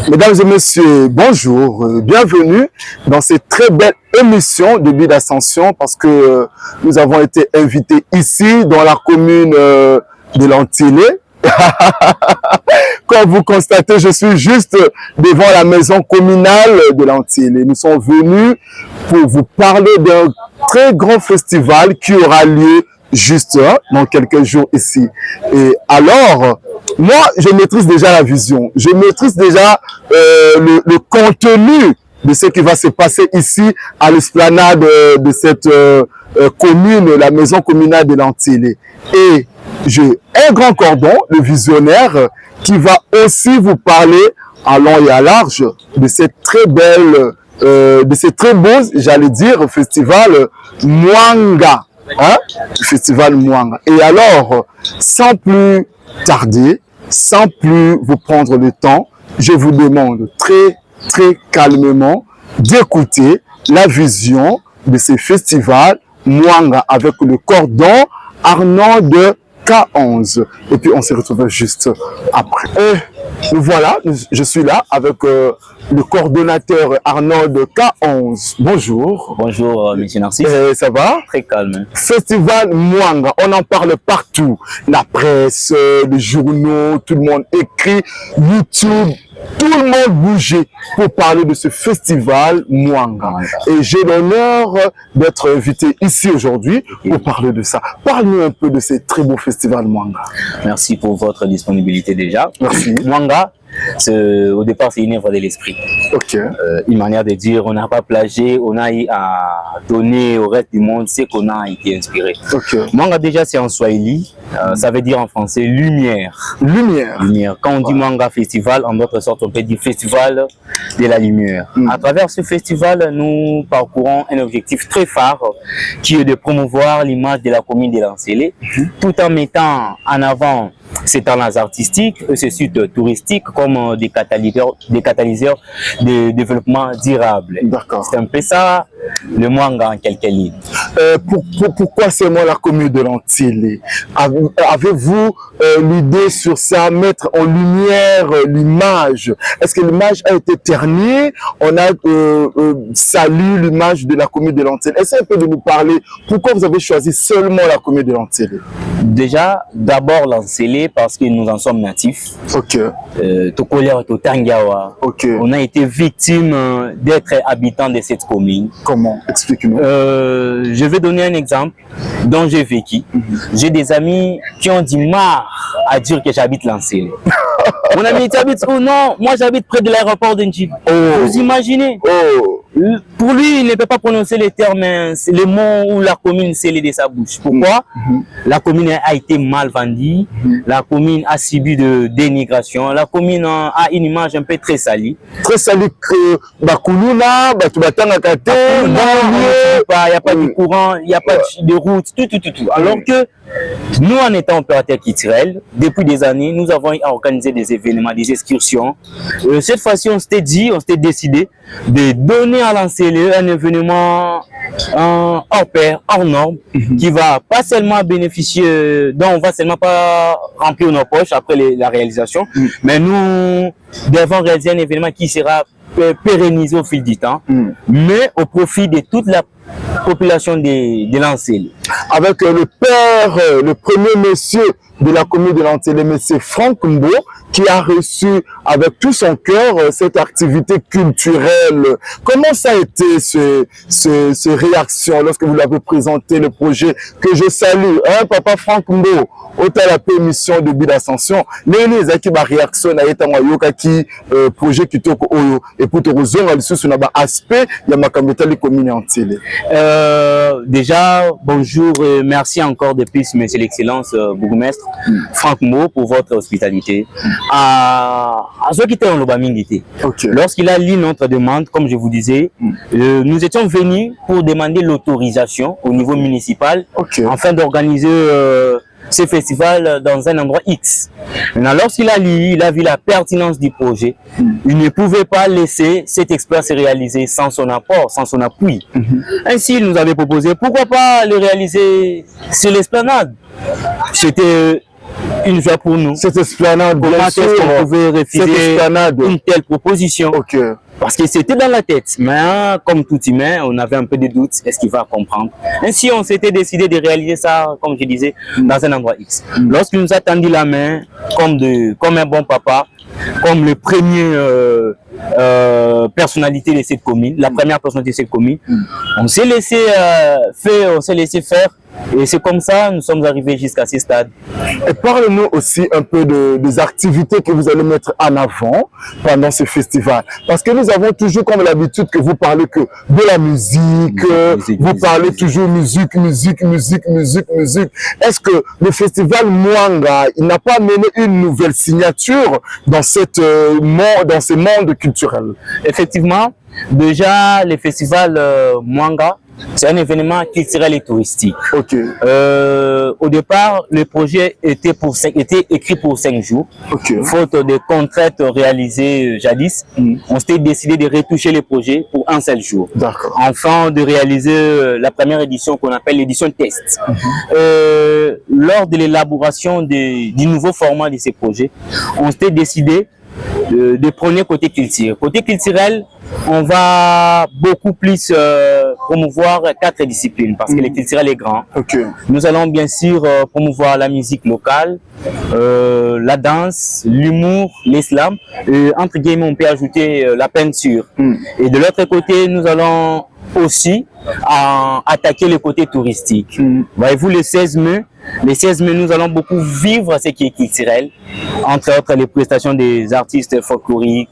Mesdames et messieurs, bonjour, bienvenue dans cette très belle émission de Bulle d'Ascension parce que nous avons été invités ici dans la commune de Lantilé. Comme vous constatez, je suis juste devant la maison communale de Lantilé. Nous sommes venus pour vous parler d'un très grand festival qui aura lieu juste dans quelques jours ici. Et alors, moi, je maîtrise déjà la vision, je maîtrise déjà le contenu de ce qui va se passer ici à l'esplanade de cette commune, la maison communale de Lantilé. Et j'ai un grand cordon, le visionnaire, qui va aussi vous parler à long et à large de cette très belle, de ces très beaux, j'allais dire, festival Mwanga. Hein? Festival Mwanga. Et alors, sans plus tarder, sans plus vous prendre le temps, je vous demande très calmement d'écouter la vision de ce festival Mwanga avec le cordon Arnaud de K11. Et puis on se retrouve juste après. Et voilà, je suis là avec le coordonnateur Arnaud de K11. Bonjour. Bonjour, monsieur Narcisse. Ça va? Très calme. Festival Mwanga, on en parle partout. La presse, les journaux, tout le monde écrit, YouTube. Tout le monde bougeait pour parler de ce festival Mwanga. Et j'ai l'honneur d'être invité ici aujourd'hui pour parler de ça. Parle-nous un peu de ce très beau festival Mwanga. Merci pour votre disponibilité déjà. Merci. Mwanga, au départ, c'est une œuvre de l'esprit. Ok. Une manière de dire, on n'a pas plagié, on a eu à donner au reste du monde ce qu'on a été inspiré. Ok. Mwanga, déjà, c'est en Swahili. Ça veut dire en français lumière. Lumière. Lumière. Quand on dit Mwanga Festival, en d'autres sortes, on peut dire Festival de la Lumière. À travers ce festival, nous parcourons un objectif très phare qui est de promouvoir l'image de la commune de Lantilé, tout en mettant en avant ces talents artistiques et ces sites touristiques comme des catalyseurs de développement durable. D'accord. C'est un peu ça, le Mwanga en quelques lignes. Pourquoi seulement la commune de Lantilé? Avez-vous l'idée sur ça, mettre en lumière l'image? Est-ce que l'image a été ternie? On a salué l'image de la commune de Lantilé. Essayez un peu de nous parler. Pourquoi vous avez choisi seulement la commune de Lantilé? Déjà, d'abord Lantilé parce que nous en sommes natifs. Ok. Ok. On a été victime d'être habitants de cette commune. Comment? Explique-nous. Je vais donner un exemple dont j'ai vécu. J'ai des amis qui ont du mal à dire que j'habite Lantilé. Mon ami, tu habites où? Non, moi j'habite près de l'aéroport d'Indjib. Vous imaginez? Pour lui, il ne peut pas prononcer les termes, les mots ou la commune scellée de sa bouche. Pourquoi? La commune a été mal vendue, la commune a subi de dénigration, la commune a une image un peu très salie. Très salie que Bakuluna, il n'y a pas de courant, il n'y a pas de route, tout. Alors que nous, en étant opérateurs culturels, depuis des années, nous avons organisé des événements, des excursions. Cette fois-ci, on s'était décidé de donner à Lantilé un événement hors pair, hors norme, qui va pas seulement bénéficier, dont on va seulement pas remplir nos poches après la réalisation, mais nous devons réaliser un événement qui sera pérennisé au fil du temps, mais au profit de toute la population de Lantilé. Avec le père, le premier monsieur de la commune de Lantilé, M. Franck Mbo, qui a reçu avec tout son cœur cette activité culturelle. Comment ça a été ces réactions lorsque vous l'avez présenté, le projet que je salue, hein, Papa Franck Mbo, autant la permission de Bulle d'Ascension, les qui ba réaction na eta yoka qui projet qui toko oyo et pour te rezonga lisusu na ba aspect ya makameta les communes Lantilé. Déjà bonjour et merci encore de plus monsieur l'excellence bourgmestre Franck Mbo pour votre hospitalité. À ceux qui étaient en Lobamingité. Lorsqu'il a lu notre demande, comme je vous disais, nous étions venus pour demander l'autorisation au niveau municipal afin d'organiser ce festival dans un endroit X. Maintenant, lorsqu'il a lu, il a vu la pertinence du projet. Il ne pouvait pas laisser cet exploit se réaliser sans son apport, sans son appui. Ainsi, il nous avait proposé, pourquoi pas le réaliser sur l'esplanade. C'était une joie pour nous. Cette esplanade, comment est-ce qu'on pouvait refuser une telle proposition? Parce que c'était dans la tête, mais comme tout humain, on avait un peu de doutes, est-ce qu'il va comprendre? Ainsi, on s'était décidé de réaliser ça, comme je disais, dans un endroit X. Lorsqu'il nous a tendu la main, comme un bon papa, comme le premier personnalité de cette commune, la première personnalité de cette commune, on s'est laissé faire. Et c'est comme ça nous sommes arrivés jusqu'à ce stade. Et parlez-nous aussi un peu des activités que vous allez mettre en avant pendant ce festival. Parce que nous avons toujours comme l'habitude que vous parlez que de la musique, vous parlez toujours musique. Est-ce que le festival Mwanga, il n'a pas mené une nouvelle signature dans ce monde culturel? Effectivement, déjà le festival Mwanga, c'est un événement culturel et touristique. Au départ, le projet était écrit pour 5 jours. Faute de contraintes réalisées jadis, on s'était décidé de retoucher le projet pour un seul jour. Enfin, de réaliser la première édition qu'on appelle l'édition test. Lors de l'élaboration du nouveau format de ces projets, on s'était décidé de prôner côté culture. Côté culturel, on va beaucoup plus promouvoir 4 disciplines parce que le culturel est grand. Nous allons bien sûr promouvoir la musique locale, la danse, l'humour, l'islam. Entre guillemets, on peut ajouter la peinture. Et de l'autre côté, nous allons aussi attaquer le côté touristique. Voyez-vous, le 16 mai, nous allons beaucoup vivre ce qui est culturel, entre autres les prestations des artistes folkloriques,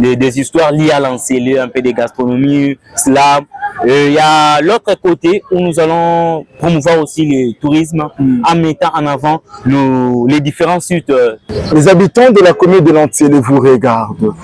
des histoires liées à l'encelé, un peu de gastronomie, slam. Il y a l'autre côté où nous allons promouvoir aussi le tourisme en mettant en avant les différents sites. Les habitants de la commune de l'Antiélé vous regardent.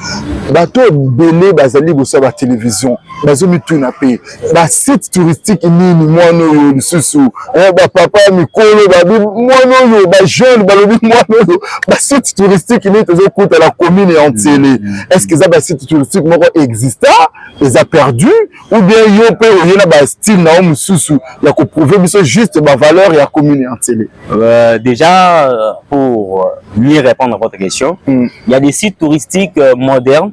Bateau belé bazali bossa ba télévision, bazomi tuna pe. Ba site touristique nini mwana yo lisusu. Ba papa mikolo ba bi mwana yo ba jeune ba lobi mwana yo. Ba site touristique ni tozo kuta la commune de l'Antiélé. Est-ce que ça ba site touristique moko exista, les a perdu ou bien yo pe oyena ba style na mususu ya ko prouver biso juste ba valeur ya commune d'Antiélé? Déjà pour mieux répondre à votre question, il y a des sites touristiques modernes.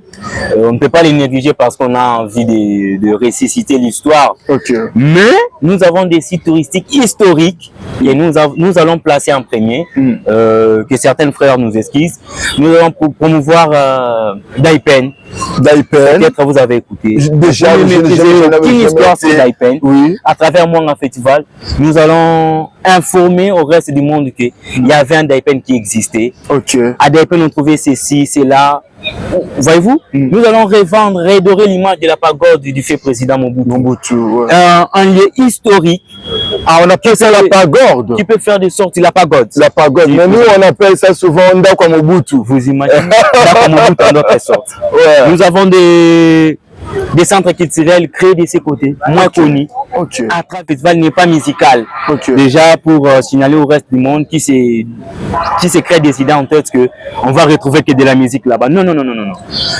On ne peut pas les négliger parce qu'on a envie de ressusciter l'histoire. Mais nous avons des sites touristiques historiques et nous allons placer en premier, que certains frères nous esquissent. Nous allons promouvoir Daipen. Peut-être vous avez écouté. Déjà, une histoire sur Daipen. À travers Mwanga Festival, nous allons informer au reste du monde qu'il y avait un Daipen qui existait. À Daipen, on trouvait ceci, cela. Voyez-vous, nous allons redorer l'image de la pagode du fait président Mobutu. Un lieu historique. On appelle ça la pagode. Qui peut faire de sorte la pagode. La pagode. Mais nous, on appelle ça souvent Ndako Mobutu. Vous imaginez Ndako Mobutu en d'autres sortes. Nous avons des centres culturels créés de ces côtés, moins connus. À travers le festival n'est pas musical. Déjà pour signaler au reste du monde qui se crée des idées en tête que on va retrouver que de la musique là-bas. Non.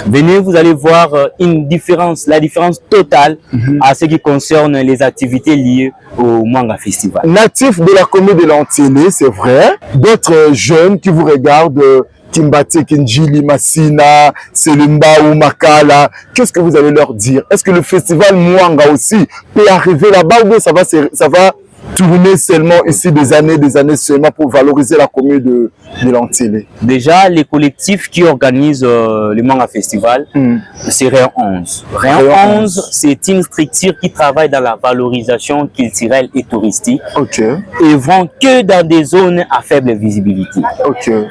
Venez, vous allez voir la différence totale à ce qui concerne les activités liées au Mwanga Festival. Natif de la commune de l'Antiélé, c'est vrai. D'autres jeunes qui vous regardent, Kimbati, Kinjili, Massina, Selimba ou Makala, qu'est-ce que vous allez leur dire? Est-ce que le festival Mwanga aussi peut arriver là-bas ou bien ça va tourner seulement ici des années seulement pour valoriser la commune de l'Antiélé? Déjà, les collectifs qui organisent le Mwanga Festival, c'est Rayon 11. Rayon 11, c'est une structure qui travaille dans la valorisation culturelle et touristique et vont que dans des zones à faible visibilité.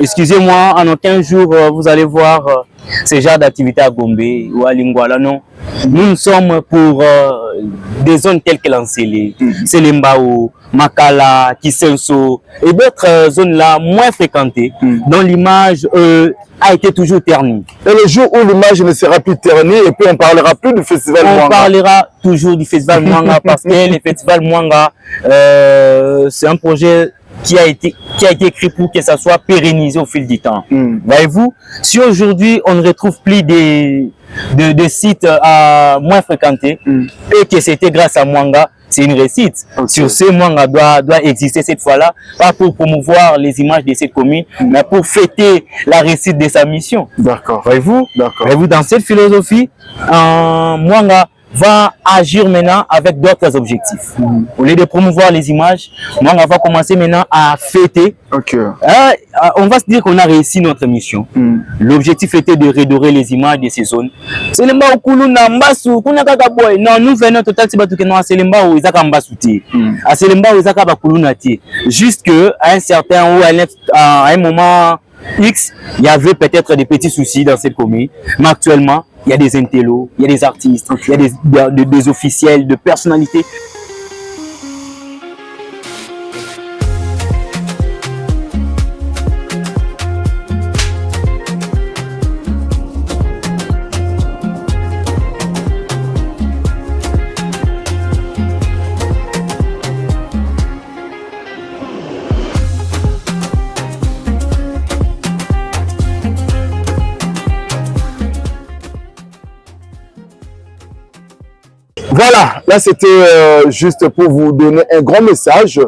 Excusez-moi, en aucun jour, vous allez voir ce genre d'activité à Gombe ou à Lingwala, non. Nous sommes pour des zones telles que l'Ancelé, Selembao, Makala, Kisenso et d'autres zones là moins fréquentées dont l'image a été toujours ternie. Et le jour où l'image ne sera plus ternie, et puis on parlera plus du festival Mwanga. On parlera toujours du festival Mwanga parce que le festival Mwanga, c'est un projet qui a été écrit pour que ça soit pérennisé au fil du temps. Voyez-vous, si aujourd'hui on ne retrouve plus des sites moins fréquentés et que c'était grâce à Mwanga, c'est une réussite. Sur ce, Mwanga doit exister cette fois-là, pas pour promouvoir les images de cette commune, mais pour fêter la réussite de sa mission. D'accord. Voyez-vous, dans cette philosophie, Mwanga va agir maintenant avec d'autres objectifs. Au lieu de promouvoir les images, Mwanga va commencer maintenant à fêter. On va se dire qu'on a réussi notre mission. L'objectif était de redorer les images de ces zones. Non, nous venons total jusqu'à un certain ou à un moment X, il y avait peut-être des petits soucis dans cette commune, mais actuellement, il y a des intellos, il y a des artistes, il y a des officiels, de personnalités. Voilà, là c'était juste pour vous donner un grand message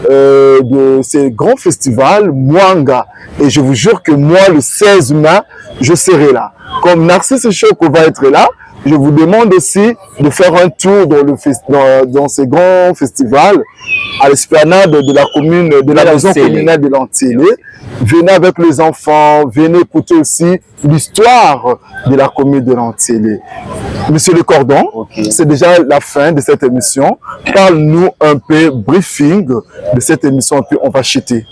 de ces grands festivals Mwanga. Et je vous jure que moi, le 16 mai, je serai là. Comme Narcisse Choko va être là, je vous demande aussi de faire un tour dans ces grands festivals à l'esplanade de la commune, de la maison communale de l'Antillé. Venez avec les enfants, venez écouter aussi l'histoire de la commune de l'Antillé. Monsieur Le Cordon, c'est déjà la fin de cette émission. Parle-nous un peu, briefing de cette émission, puis on va chuter.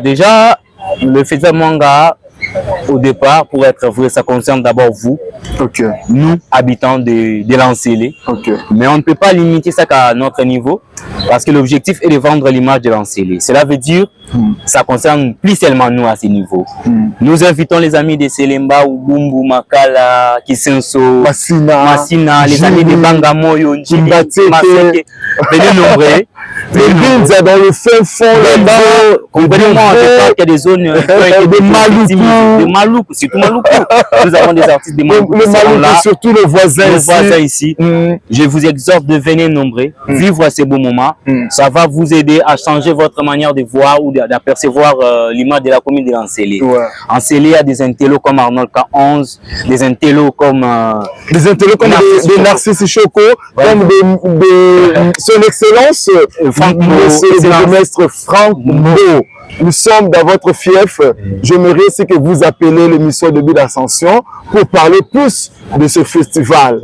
Déjà, le festival Mwanga, au départ, pour être vrai, ça concerne d'abord vous, nous, habitants de l'Antillé. Mais on ne peut pas limiter ça qu'à notre niveau, parce que l'objectif est de vendre l'image de l'Antillé. Cela veut dire ça concerne plus seulement nous à ce niveau. Nous invitons les amis de Selemba, Ubumbu, Makala, Kisenso, Massina, les amis de Bangamoyo, Njibati, Maseke, venez nombreux. Dans le fin fond là-bas, complètement, il y a des zones de Maloukou, surtout Maloukou. Nous avons des artistes de Maloukou qui sont là, surtout les voisins ici. Je vous exhorte de venir nombreux, vivre ces beaux moments. Ça va vous aider à changer votre manière de voir ou d'apercevoir l'image de la commune de l'Antillé. Antillé, il y a des intellos comme Arnold K11, des intellos comme de Narcisse Choko, comme de son excellence le bourgmestre Franck Mbo. Nous sommes dans votre fief. J'aimerais aussi que vous appelez l'émission Début d'Ascension pour parler plus de ce festival.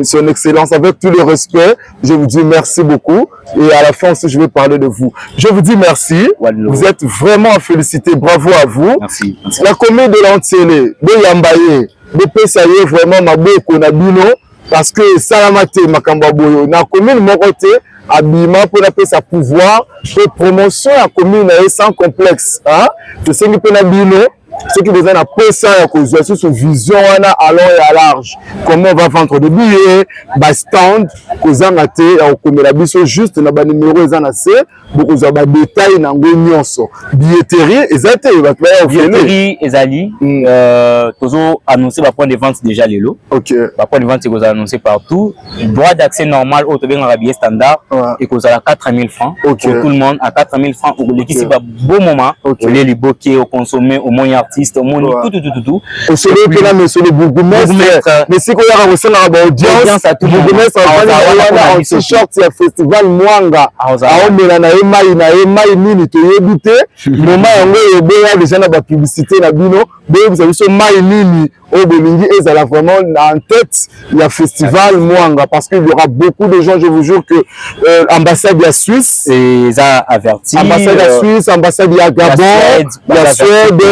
Son excellence, avec tout le respect, je vous dis merci beaucoup. Et à la fin aussi, je vais parler de vous. Je vous dis merci. Vous êtes vraiment à féliciter. Bravo à vous. Merci. La commune de l'Antillé, de Yambaye, de Pesaye, vraiment, ma beau Konabino, parce que Salamate, Makambaboyo, na commune Morote, habillement pour appeler sa pouvoir de promotion à la commune sans complexe. Je sais que Penabino, ce qui besoin d'appeler ça à cause de cette vision à long et à large. Comment on va vendre des billets, stand, cause en athée, comme la biso juste na ba numéro en assez, beaucoup de détails dans l'onyonso. Billetterie, billetterie, ezali, toujours annoncé par point de vente déjà les lots. Par point de vente, c'est que vous annoncez partout. Droit d'accès normal au bien en billet standard et que vous avez 4 000 francs pour tout le monde à 4 000 francs pour l'équipe c'est un beau moment. Au lieu de bokeh, au consommer, au moins artiste, au moins tout. Et celui qui est là, monsieur le bourgmestre, mais si vous avez reçu la audience, le bourgmestre a un t-shirt, il y a un festival Mwanga. Nini to yebite moment yango eboya déjà na ba publicité na bino vous avez ce mai nini au Bolingi ezala vraiment en tête il y a festival Mwanga parce qu'il y aura beaucoup de gens, je vous jure que ambassade de la Suisse et ça averti ambassade de la Suisse, ambassade de Gabon, la Suède,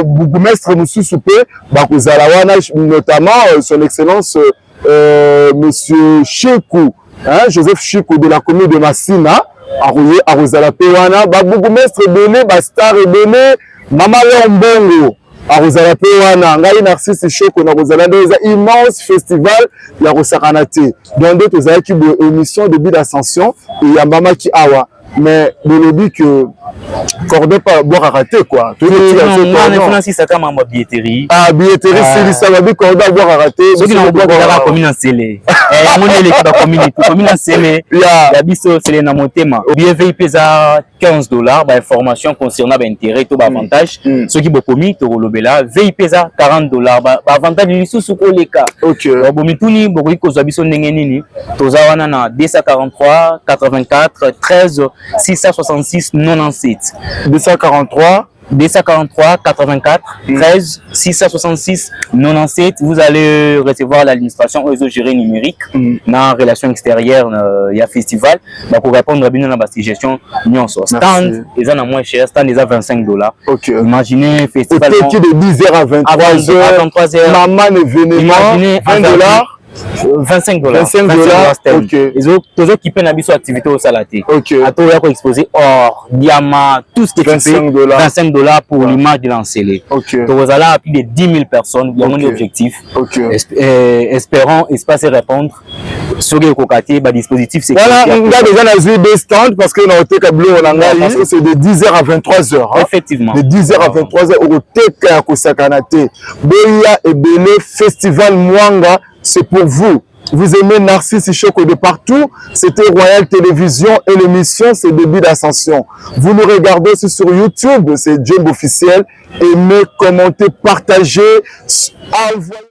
bourgmestre mususu pe ba kozala wana notamment son excellence monsieur Chekou, Joseph Chikou de la commune de Massina, à Rosala Pewana, bourgmestre Bené, Star Bené, Mama Lombongo, à Rosala Pewana, Ngai Narcisse Choko, na Rosala, des immense festival, la Rosaranate. Dans d'autres qui ont émission de Début d'Ascension, et il y a Mama qui awa. mais de le dire que cordon pas boire à rater quoi. Moi, si ça comme en billetterie. Ah, billetterie, c'est ça va dire cordon boire à rater. Ceux qui n'ont pas la commune en scellé. Et mon équipe de commune en scellé. Il y a biso scellé dans mon thème. Billet VIP à $15. Information concernant l'intérêt, tout avantage. Ceux qui ont commis, tu relobela. VIP à $40. Avantage du sous sous les cas. Ok. Bon, mais tout ni beaucoup de biso n'engeni. Tous à na 243 84 13 666 97. 243 84 13 666 97. Vous allez recevoir l'administration réseau géré numérique dans la relation extérieure. Il y a festival pour répondre à bien dans la gestion stand ils ont moins cher, stand ils ont $25. Ok. Imaginez festival qui de 10h à 23h maman événement. Imaginez $20. $25. Ok. Les autres qui prennent l'habitude activité au salaté. Ok. À toi, il y a exposé or, diamant, tout ce qui est $25 pour l'image de l'encelé. Ok. Donc, vous allez à plus de 10 000 personnes. Il y a un objectif. Ok. Espérons espace et répondre sur le cocaté, dispositif sécurité. Voilà, on a déjà des stands parce que dans le tableau, parce que c'est de 10h à 23h. Effectivement. De 10h à 23h, au Teka Kosakanate. Boya et Belé, Festival Mwanga. C'est pour vous. Vous aimez Narcisse Choco de partout. C'était Royal Télévision et l'émission, c'est Début d'Ascension. Vous nous regardez aussi sur YouTube, c'est Jumbo officiel. Aimez, commentez, partagez. Envoyez...